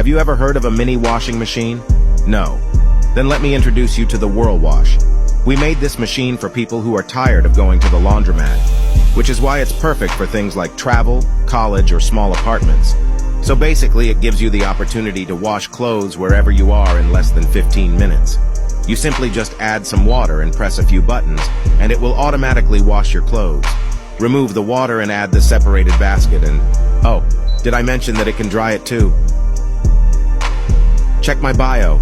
Have you ever heard of a mini washing machine? No. Then let me introduce you to the Whirl Wash. We made this machine for people who are tired of going to the laundromat, which is why it's perfect for things like travel, college, or small apartments. So basically, it gives you the opportunity to wash clothes wherever you are in less than 15 minutes. You simply just add some water and press a few buttons, and it will automatically wash your clothes. Remove the water and add the separated basket and... Oh, did I mention that it can dry it too? Check my bio.